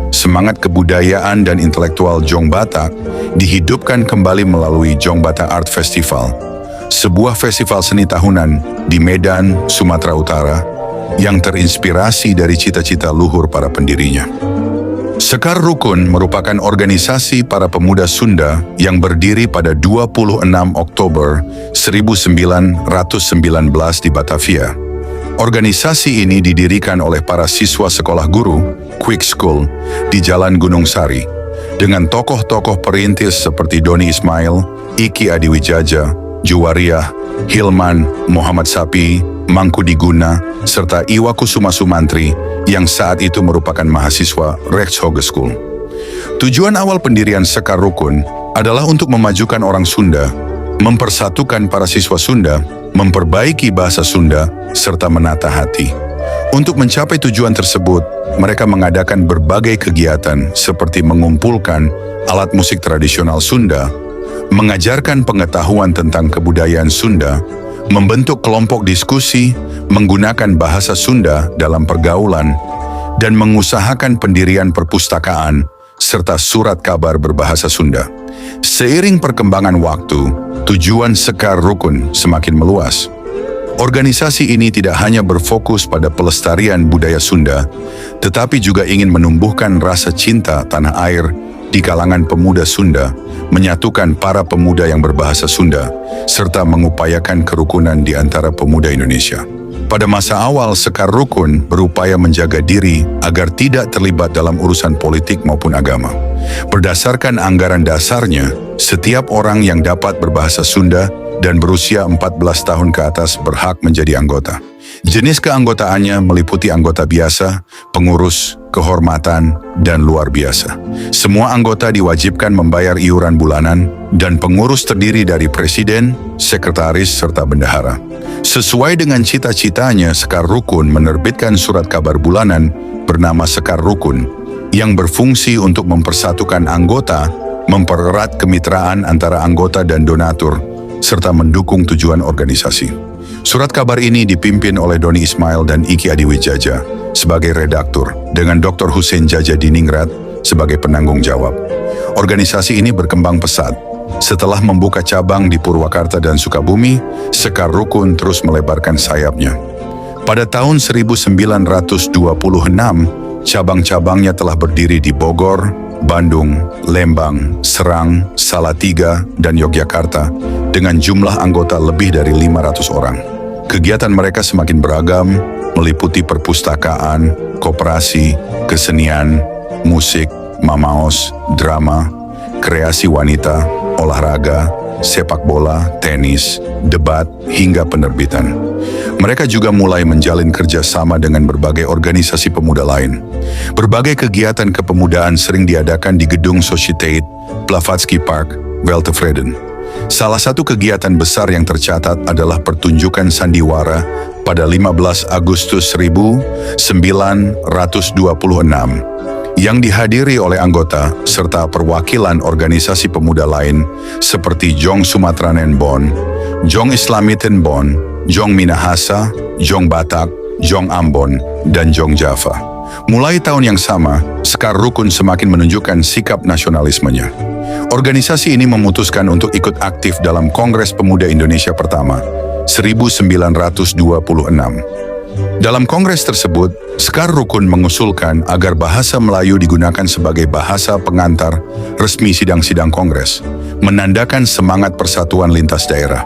semangat kebudayaan dan intelektual Jong Batak dihidupkan kembali melalui Jong Batak Art Festival, sebuah festival seni tahunan di Medan, Sumatera Utara, yang terinspirasi dari cita-cita luhur para pendirinya. Sekar Rukun merupakan organisasi para pemuda Sunda yang berdiri pada 26 Oktober 1919 di Batavia. Organisasi ini didirikan oleh para siswa sekolah guru, Quick School, di Jalan Gunung Sari, dengan tokoh-tokoh perintis seperti Doni Ismail, Iki Adiwijaja, Juwariah, Hilman, Muhammad Sapi, Mangku Diguna, serta Iwa Kusuma Sumantri yang saat itu merupakan mahasiswa Rex Hoge School. Tujuan awal pendirian Sekar Rukun adalah untuk memajukan orang Sunda, mempersatukan para siswa Sunda, memperbaiki bahasa Sunda, serta menata hati. Untuk mencapai tujuan tersebut, mereka mengadakan berbagai kegiatan seperti mengumpulkan alat musik tradisional Sunda, mengajarkan pengetahuan tentang kebudayaan Sunda, membentuk kelompok diskusi, menggunakan bahasa Sunda dalam pergaulan, dan mengusahakan pendirian perpustakaan serta surat kabar berbahasa Sunda. Seiring perkembangan waktu, tujuan Sekar Rukun semakin meluas. Organisasi ini tidak hanya berfokus pada pelestarian budaya Sunda, tetapi juga ingin menumbuhkan rasa cinta tanah air di kalangan pemuda Sunda, menyatukan para pemuda yang berbahasa Sunda, serta mengupayakan kerukunan di antara pemuda Indonesia. Pada masa awal, Sekar Rukun berupaya menjaga diri agar tidak terlibat dalam urusan politik maupun agama. Berdasarkan anggaran dasarnya, setiap orang yang dapat berbahasa Sunda dan berusia 14 tahun ke atas berhak menjadi anggota. Jenis keanggotaannya meliputi anggota biasa, pengurus, kehormatan, dan luar biasa. Semua anggota diwajibkan membayar iuran bulanan dan pengurus terdiri dari presiden, sekretaris, serta bendahara. Sesuai dengan cita-citanya, Sekar Rukun menerbitkan surat kabar bulanan bernama Sekar Rukun yang berfungsi untuk mempersatukan anggota, mempererat kemitraan antara anggota dan donatur, serta mendukung tujuan organisasi. Surat kabar ini dipimpin oleh Doni Ismail dan Iki Adiwijaja sebagai redaktur, dengan Dr. Hussein Jaja Diningrat sebagai penanggung jawab. Organisasi ini berkembang pesat. Setelah membuka cabang di Purwakarta dan Sukabumi, Sekar Rukun terus melebarkan sayapnya. Pada tahun 1926, cabang-cabangnya telah berdiri di Bogor, Bandung, Lembang, Serang, Salatiga, dan Yogyakarta dengan jumlah anggota lebih dari 500 orang. Kegiatan mereka semakin beragam, meliputi perpustakaan, koperasi, kesenian, musik, mamaos, drama, kreasi wanita, olahraga, sepak bola, tenis, debat, hingga penerbitan. Mereka juga mulai menjalin kerjasama dengan berbagai organisasi pemuda lain. Berbagai kegiatan kepemudaan sering diadakan di gedung Sociëteit Blavatsky Park, Weltevreden. Salah satu kegiatan besar yang tercatat adalah pertunjukan sandiwara pada 15 Agustus 1926 yang dihadiri oleh anggota serta perwakilan organisasi pemuda lain seperti Jong Sumatranen Bon, Jong Islamiten Bon, Jong Minahasa, Jong Batak, Jong Ambon, dan Jong Java. Mulai tahun yang sama, Sekar Rukun semakin menunjukkan sikap nasionalismenya. Organisasi ini memutuskan untuk ikut aktif dalam Kongres Pemuda Indonesia pertama, 1926. Dalam kongres tersebut, Sekar Rukun mengusulkan agar bahasa Melayu digunakan sebagai bahasa pengantar resmi sidang-sidang kongres, menandakan semangat persatuan lintas daerah.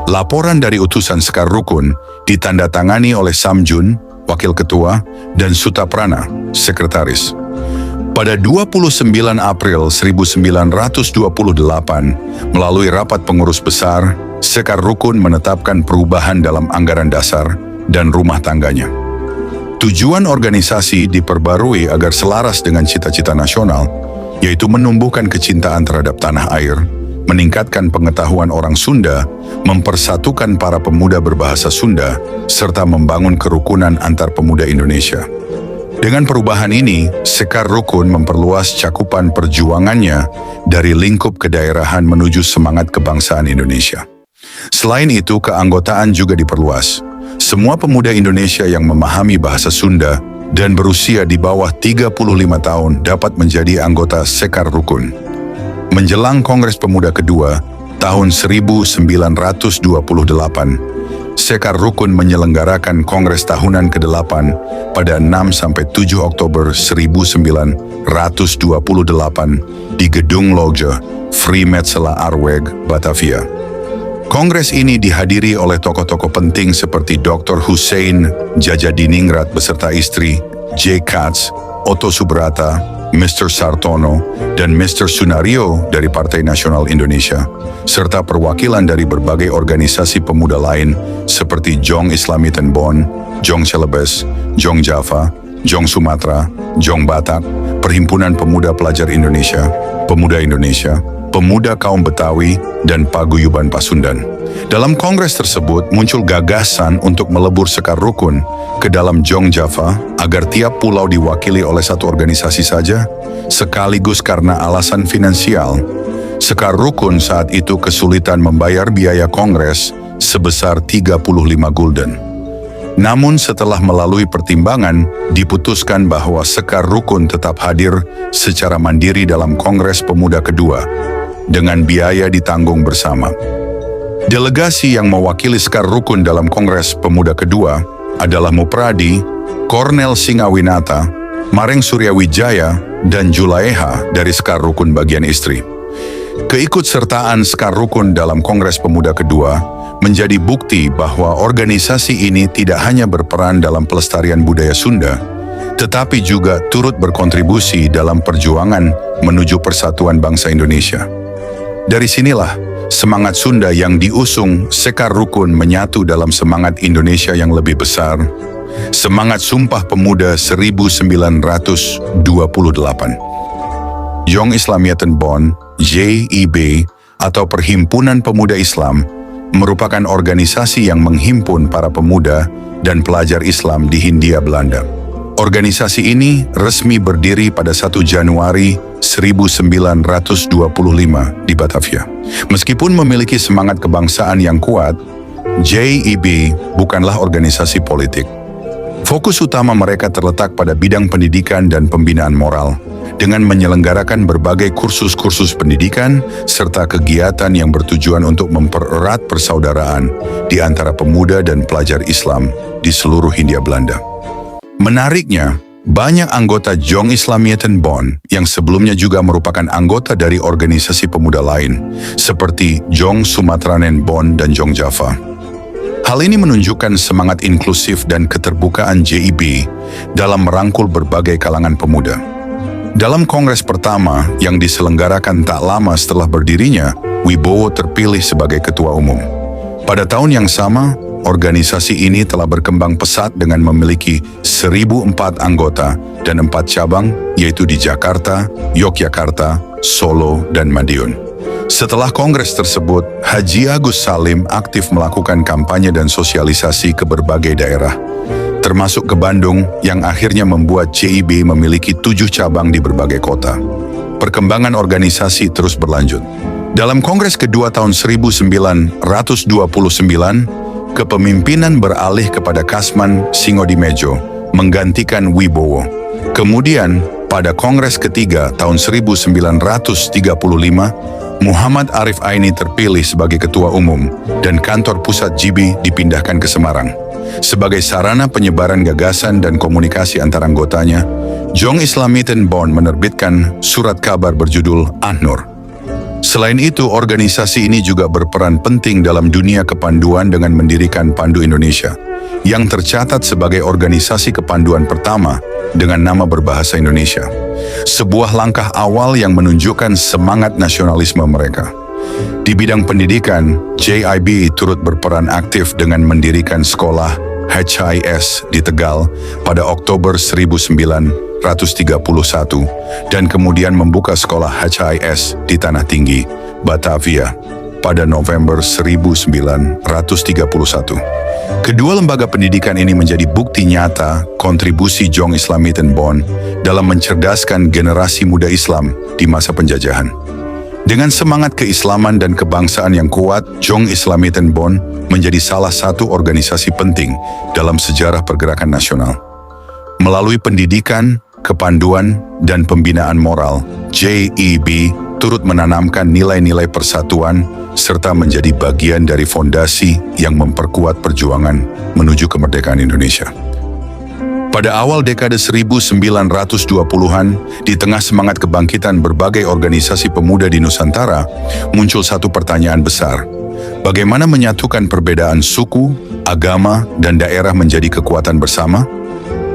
Laporan dari utusan Sekar Rukun ditandatangani oleh Samjun, wakil ketua, dan Sutaprana, sekretaris. Pada 29 April 1928, melalui rapat pengurus besar, Sekar Rukun menetapkan perubahan dalam anggaran dasar dan rumah tangganya. Tujuan organisasi diperbarui agar selaras dengan cita-cita nasional, yaitu menumbuhkan kecintaan terhadap tanah air, meningkatkan pengetahuan orang Sunda, mempersatukan para pemuda berbahasa Sunda, serta membangun kerukunan antar pemuda Indonesia. Dengan perubahan ini, Sekar Rukun memperluas cakupan perjuangannya dari lingkup kedaerahan menuju semangat kebangsaan Indonesia. Selain itu, keanggotaan juga diperluas. Semua pemuda Indonesia yang memahami bahasa Sunda dan berusia di bawah 35 tahun dapat menjadi anggota Sekar Rukun. Menjelang Kongres Pemuda kedua tahun 1928, Sekar Rukun menyelenggarakan Kongres tahunan ke-8 pada 6-7 Oktober 1928 di Gedung Logja, Vrijmetsela Arweg, Batavia. Kongres ini dihadiri oleh tokoh-tokoh penting seperti Dr. Hussein Djajadiningrat beserta istri, J. Katz, Otto Subrata, Mr. Sartono, dan Mr. Sunario dari Partai Nasional Indonesia, serta perwakilan dari berbagai organisasi pemuda lain seperti Jong Islamiten Bon, Jong Celebes, Jong Java, Jong Sumatera, Jong Batak, Perhimpunan Pemuda Pelajar Indonesia, Pemuda Indonesia, Pemuda Kaum Betawi, dan Paguyuban Pasundan. Dalam kongres tersebut muncul gagasan untuk melebur Sekar Rukun ke dalam Jong Java agar tiap pulau diwakili oleh satu organisasi saja, sekaligus karena alasan finansial. Sekar Rukun saat itu kesulitan membayar biaya kongres sebesar 35 gulden. Namun setelah melalui pertimbangan, diputuskan bahwa Sekar Rukun tetap hadir secara mandiri dalam Kongres Pemuda kedua, dengan biaya ditanggung bersama. Delegasi yang mewakili Sekar Rukun dalam Kongres Pemuda kedua adalah Mupradi, Kornel Singawinata, Mareng Suryawijaya, dan Julaiha dari Sekar Rukun bagian istri. Keikutsertaan Sekar Rukun dalam Kongres Pemuda kedua menjadi bukti bahwa organisasi ini tidak hanya berperan dalam pelestarian budaya Sunda, tetapi juga turut berkontribusi dalam perjuangan menuju persatuan bangsa Indonesia. Dari sinilah semangat Sunda yang diusung Sekar Rukun menyatu dalam semangat Indonesia yang lebih besar, semangat Sumpah Pemuda 1928. Jong Islamiyeten Bon, JIB, atau Perhimpunan Pemuda Islam, merupakan organisasi yang menghimpun para pemuda dan pelajar Islam di Hindia Belanda. Organisasi ini resmi berdiri pada 1 Januari 1925 di Batavia. Meskipun memiliki semangat kebangsaan yang kuat, JIB bukanlah organisasi politik. Fokus utama mereka terletak pada bidang pendidikan dan pembinaan moral, dengan menyelenggarakan berbagai kursus-kursus pendidikan serta kegiatan yang bertujuan untuk mempererat persaudaraan di antara pemuda dan pelajar Islam di seluruh Hindia Belanda. Menariknya, banyak anggota Jong Islamiyeten Bon yang sebelumnya juga merupakan anggota dari organisasi pemuda lain, seperti Jong Sumatranen Bon dan Jong Java. Hal ini menunjukkan semangat inklusif dan keterbukaan JIB dalam merangkul berbagai kalangan pemuda. Dalam kongres pertama yang diselenggarakan tak lama setelah berdirinya, Wibowo terpilih sebagai ketua umum. Pada tahun yang sama, organisasi ini telah berkembang pesat dengan memiliki 1.004 anggota dan 4 cabang, yaitu di Jakarta, Yogyakarta, Solo, dan Madiun. Setelah kongres tersebut, Haji Agus Salim aktif melakukan kampanye dan sosialisasi ke berbagai daerah, termasuk ke Bandung, yang akhirnya membuat JIB memiliki 7 cabang di berbagai kota. Perkembangan organisasi terus berlanjut. Dalam Kongres kedua tahun 1929, kepemimpinan beralih kepada Kasman Singodimedjo, menggantikan Wibowo. Kemudian, pada Kongres ketiga tahun 1935, Muhammad Arif Aini terpilih sebagai ketua umum dan kantor pusat JIB dipindahkan ke Semarang. Sebagai sarana penyebaran gagasan dan komunikasi antar anggotanya, Jong Islamiyeten Bon menerbitkan surat kabar berjudul An-Nur. Selain itu, organisasi ini juga berperan penting dalam dunia kepanduan dengan mendirikan Pandu Indonesia, yang tercatat sebagai organisasi kepanduan pertama dengan nama berbahasa Indonesia. Sebuah langkah awal yang menunjukkan semangat nasionalisme mereka. Di bidang pendidikan, JIB turut berperan aktif dengan mendirikan sekolah HIS di Tegal pada Oktober 1931 dan kemudian membuka sekolah HIS di Tanah Tinggi, Batavia pada November 1931. Kedua lembaga pendidikan ini menjadi bukti nyata kontribusi Jong Islamiyeten Bon dalam mencerdaskan generasi muda Islam di masa penjajahan. Dengan semangat keislaman dan kebangsaan yang kuat, Jong Islamitenbond menjadi salah satu organisasi penting dalam sejarah pergerakan nasional. Melalui pendidikan, kepanduan, dan pembinaan moral, JEB turut menanamkan nilai-nilai persatuan serta menjadi bagian dari fondasi yang memperkuat perjuangan menuju kemerdekaan Indonesia. Pada awal dekade 1920-an, di tengah semangat kebangkitan berbagai organisasi pemuda di Nusantara, muncul satu pertanyaan besar. Bagaimana menyatukan perbedaan suku, agama, dan daerah menjadi kekuatan bersama?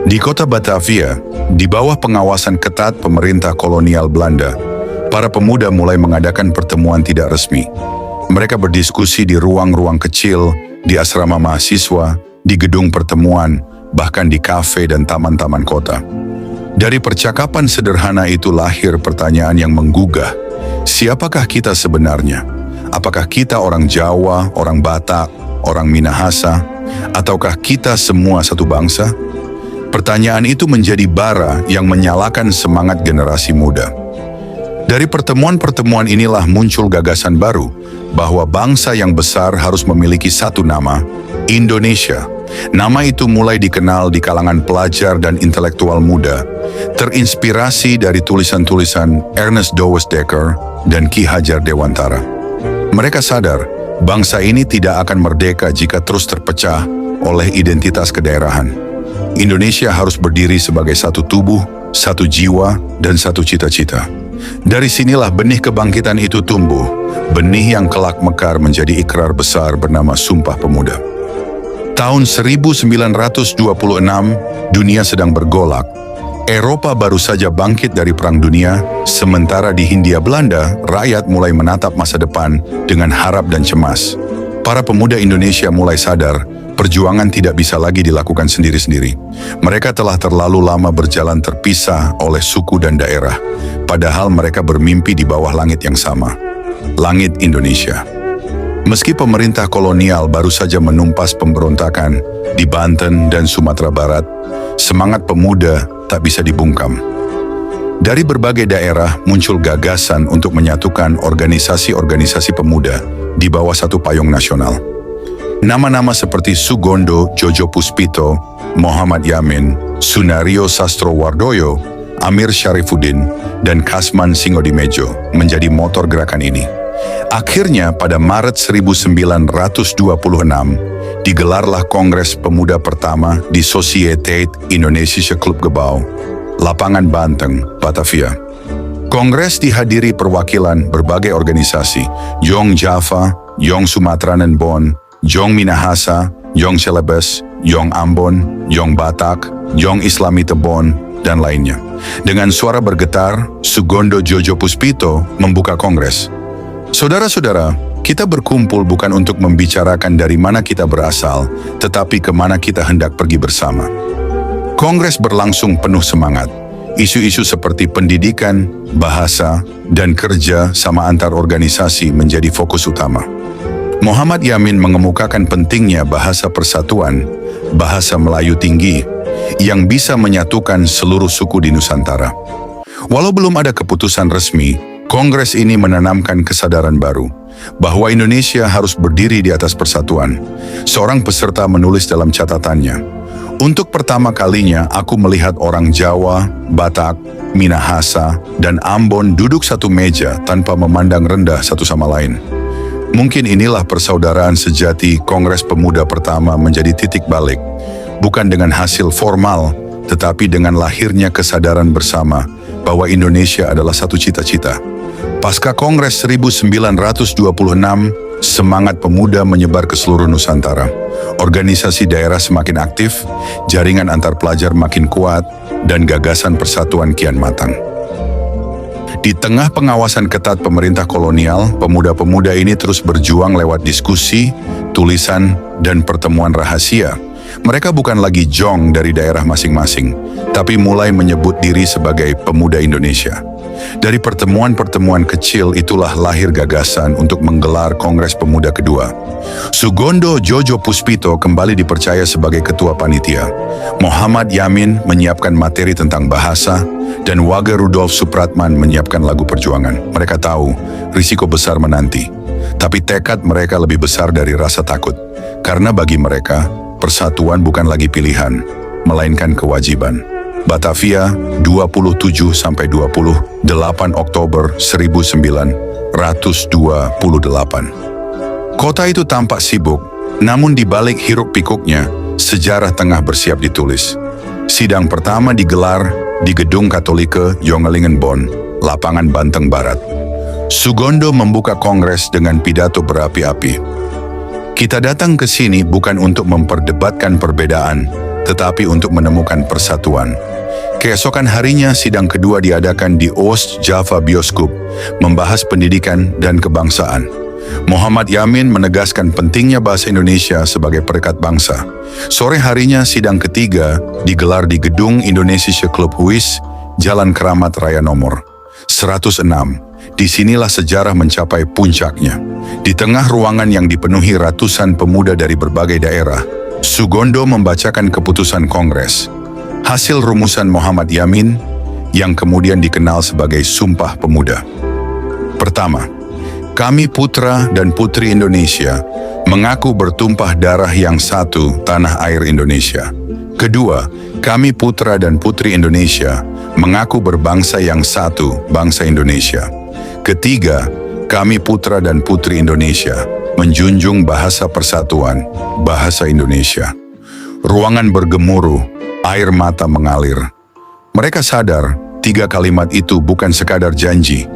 Di kota Batavia, di bawah pengawasan ketat pemerintah kolonial Belanda, para pemuda mulai mengadakan pertemuan tidak resmi. Mereka berdiskusi di ruang-ruang kecil, di asrama mahasiswa, di gedung pertemuan, bahkan di kafe dan taman-taman kota. Dari percakapan sederhana itu lahir pertanyaan yang menggugah. Siapakah kita sebenarnya? Apakah kita orang Jawa, orang Batak, orang Minahasa, ataukah kita semua satu bangsa? Pertanyaan itu menjadi bara yang menyalakan semangat generasi muda. Dari pertemuan-pertemuan inilah muncul gagasan baru bahwa bangsa yang besar harus memiliki satu nama, Indonesia. Nama itu mulai dikenal di kalangan pelajar dan intelektual muda, terinspirasi dari tulisan-tulisan Ernest Dowes Dekker dan Ki Hajar Dewantara. Mereka sadar, bangsa ini tidak akan merdeka jika terus terpecah oleh identitas kedaerahan. Indonesia harus berdiri sebagai satu tubuh, satu jiwa, dan satu cita-cita. Dari sinilah benih kebangkitan itu tumbuh, benih yang kelak mekar menjadi ikrar besar bernama Sumpah Pemuda. Tahun 1926, dunia sedang bergolak. Eropa baru saja bangkit dari Perang Dunia, sementara di Hindia Belanda, rakyat mulai menatap masa depan dengan harap dan cemas. Para pemuda Indonesia mulai sadar, perjuangan tidak bisa lagi dilakukan sendiri-sendiri. Mereka telah terlalu lama berjalan terpisah oleh suku dan daerah, padahal mereka bermimpi di bawah langit yang sama, langit Indonesia. Meski pemerintah kolonial baru saja menumpas pemberontakan di Banten dan Sumatera Barat, semangat pemuda tak bisa dibungkam. Dari berbagai daerah muncul gagasan untuk menyatukan organisasi-organisasi pemuda di bawah satu payung nasional. Nama-nama seperti Sugondo Jojo Puspito, Muhammad Yamin, Sunario Sastrowardoyo, Amir Syarifuddin, dan Kasman Singodimedjo menjadi motor gerakan ini. Akhirnya pada Maret 1926, digelarlah Kongres Pemuda pertama di Sociëteit Indonesische Clubgebouw, Lapangan Banteng, Batavia. Kongres dihadiri perwakilan berbagai organisasi, Jong Java, Jong Sumatranenbond, Jong Minahasa, Jong Celebes, Jong Ambon, Jong Batak, Jong Islamitenbond, dan lainnya. Dengan suara bergetar, Sugondo Jojo Puspito membuka kongres. Saudara-saudara, kita berkumpul bukan untuk membicarakan dari mana kita berasal, tetapi kemana kita hendak pergi bersama. Kongres berlangsung penuh semangat. Isu-isu seperti pendidikan, bahasa, dan kerja sama antar organisasi menjadi fokus utama. Muhammad Yamin mengemukakan pentingnya bahasa persatuan, bahasa Melayu tinggi, yang bisa menyatukan seluruh suku di Nusantara. Walau belum ada keputusan resmi, Kongres ini menanamkan kesadaran baru, bahwa Indonesia harus berdiri di atas persatuan. Seorang peserta menulis dalam catatannya, "Untuk pertama kalinya aku melihat orang Jawa, Batak, Minahasa, dan Ambon duduk satu meja tanpa memandang rendah satu sama lain. Mungkin inilah persaudaraan sejati Kongres Pemuda pertama menjadi titik balik, bukan dengan hasil formal, tetapi dengan lahirnya kesadaran bersama bahwa Indonesia adalah satu cita-cita." Pasca Kongres 1926, semangat pemuda menyebar ke seluruh Nusantara. Organisasi daerah semakin aktif, jaringan antar pelajar makin kuat, dan gagasan persatuan kian matang. Di tengah pengawasan ketat pemerintah kolonial, pemuda-pemuda ini terus berjuang lewat diskusi, tulisan, dan pertemuan rahasia. Mereka bukan lagi jong dari daerah masing-masing, tapi mulai menyebut diri sebagai pemuda Indonesia. Dari pertemuan-pertemuan kecil itulah lahir gagasan untuk menggelar Kongres Pemuda kedua. Sugondo Jojo Puspito kembali dipercaya sebagai ketua panitia. Muhammad Yamin menyiapkan materi tentang bahasa, dan Wage Rudolf Supratman menyiapkan lagu perjuangan. Mereka tahu risiko besar menanti, tapi tekad mereka lebih besar dari rasa takut. Karena bagi mereka, persatuan bukan lagi pilihan, melainkan kewajiban. Batavia, 27–28 Oktober 1928. Kota itu tampak sibuk, namun di balik hiruk-pikuknya, sejarah tengah bersiap ditulis. Sidang pertama digelar di Gedung Katolike Jongelingenbon, Lapangan Banteng Barat. Sugondo membuka kongres dengan pidato berapi-api. Kita datang ke sini bukan untuk memperdebatkan perbedaan, tetapi untuk menemukan persatuan. Keesokan harinya sidang kedua diadakan di Oost Java Bioskop, membahas pendidikan dan kebangsaan. Muhammad Yamin menegaskan pentingnya bahasa Indonesia sebagai perekat bangsa. Sore harinya sidang ketiga digelar di Gedung Indonesische Club Huis, Jalan Keramat Raya nomor 106. Disinilah sejarah mencapai puncaknya. Di tengah ruangan yang dipenuhi ratusan pemuda dari berbagai daerah, Sugondo membacakan keputusan Kongres. Hasil rumusan Muhammad Yamin yang kemudian dikenal sebagai Sumpah Pemuda. Pertama, kami putra dan putri Indonesia mengaku bertumpah darah yang satu tanah air Indonesia. Kedua, kami putra dan putri Indonesia mengaku berbangsa yang satu, bangsa Indonesia. Ketiga, kami putra dan putri Indonesia menjunjung bahasa persatuan, bahasa Indonesia. Ruangan bergemuruh, air mata mengalir. Mereka sadar, 3 kalimat itu bukan sekadar janji,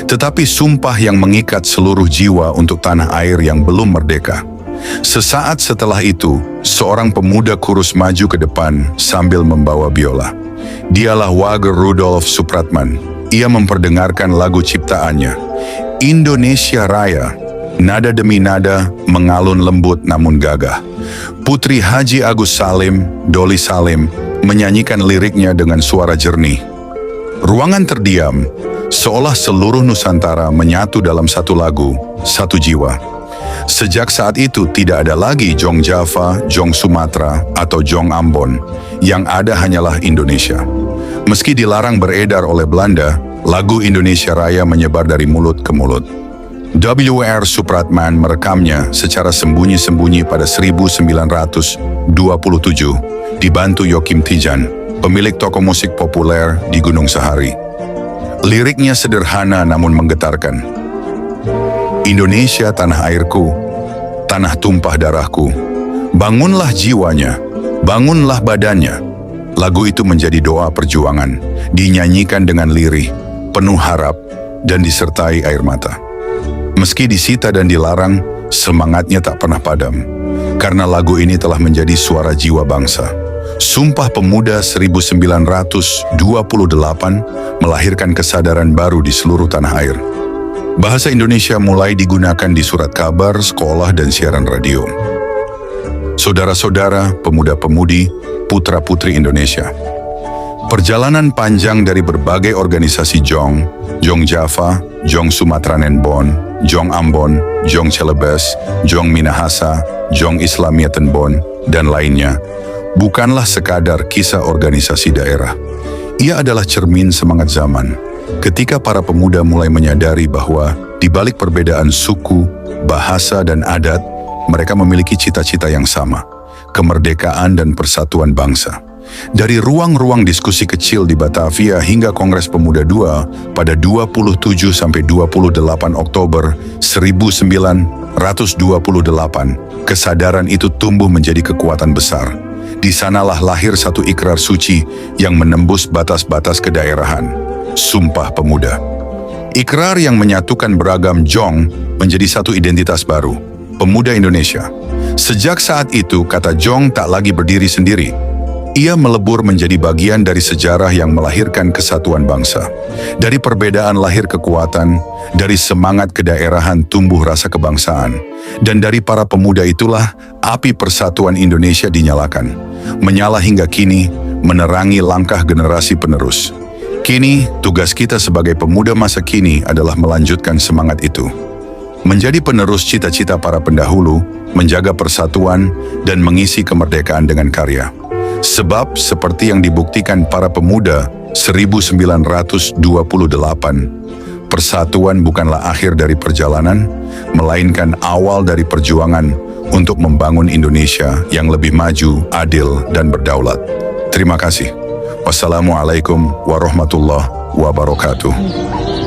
tetapi sumpah yang mengikat seluruh jiwa untuk tanah air yang belum merdeka. Sesaat setelah itu, seorang pemuda kurus maju ke depan sambil membawa biola. Dialah Wage Rudolf Supratman. Ia memperdengarkan lagu ciptaannya, Indonesia Raya. Nada demi nada mengalun lembut namun gagah. Putri Haji Agus Salim, Doli Salim, menyanyikan liriknya dengan suara jernih. Ruangan terdiam, seolah seluruh Nusantara menyatu dalam satu lagu, satu jiwa. Sejak saat itu tidak ada lagi Jong Java, Jong Sumatera, atau Jong Ambon. Yang ada hanyalah Indonesia. Meski dilarang beredar oleh Belanda, lagu Indonesia Raya menyebar dari mulut ke mulut. W.R. Supratman merekamnya secara sembunyi-sembunyi pada 1927, dibantu Yokim Tijan, pemilik toko musik populer di Gunung Sahari. Liriknya sederhana namun menggetarkan. Indonesia tanah airku, tanah tumpah darahku. Bangunlah jiwanya, bangunlah badannya. Lagu itu menjadi doa perjuangan, dinyanyikan dengan lirih, penuh harap, dan disertai air mata. Meski disita dan dilarang, semangatnya tak pernah padam. Karena lagu ini telah menjadi suara jiwa bangsa. Sumpah Pemuda 1928 melahirkan kesadaran baru di seluruh tanah air. Bahasa Indonesia mulai digunakan di surat kabar, sekolah, dan siaran radio. Saudara-saudara, pemuda-pemudi, putra-putri Indonesia. Perjalanan panjang dari berbagai organisasi Jong, Jong Java, Jong Sumatera Nenbon, Jong Ambon, Jong Celebes, Jong Minahasa, Jong Islamiatenbon, dan lainnya, bukanlah sekadar kisah organisasi daerah. Ia adalah cermin semangat zaman, ketika para pemuda mulai menyadari bahwa di balik perbedaan suku, bahasa, dan adat, mereka memiliki cita-cita yang sama, kemerdekaan dan persatuan bangsa. Dari ruang-ruang diskusi kecil di Batavia hingga Kongres Pemuda II pada 27–28 Oktober 1928, kesadaran itu tumbuh menjadi kekuatan besar. Di sanalah lahir satu ikrar suci yang menembus batas-batas kedaerahan, Sumpah Pemuda. Ikrar yang menyatukan beragam Jong menjadi satu identitas baru, Pemuda Indonesia. Sejak saat itu, kata Jong tak lagi berdiri sendiri. Ia melebur menjadi bagian dari sejarah yang melahirkan kesatuan bangsa. Dari perbedaan lahir kekuatan, dari semangat kedaerahan tumbuh rasa kebangsaan. Dan dari para pemuda itulah api persatuan Indonesia dinyalakan. Menyala hingga kini, menerangi langkah generasi penerus. Kini, tugas kita sebagai pemuda masa kini adalah melanjutkan semangat itu. Menjadi penerus cita-cita para pendahulu, menjaga persatuan, dan mengisi kemerdekaan dengan karya. Sebab, seperti yang dibuktikan para pemuda 1928, persatuan bukanlah akhir dari perjalanan, melainkan awal dari perjuangan untuk membangun Indonesia yang lebih maju, adil, dan berdaulat. Terima kasih. Wassalamualaikum warahmatullahi wabarakatuh.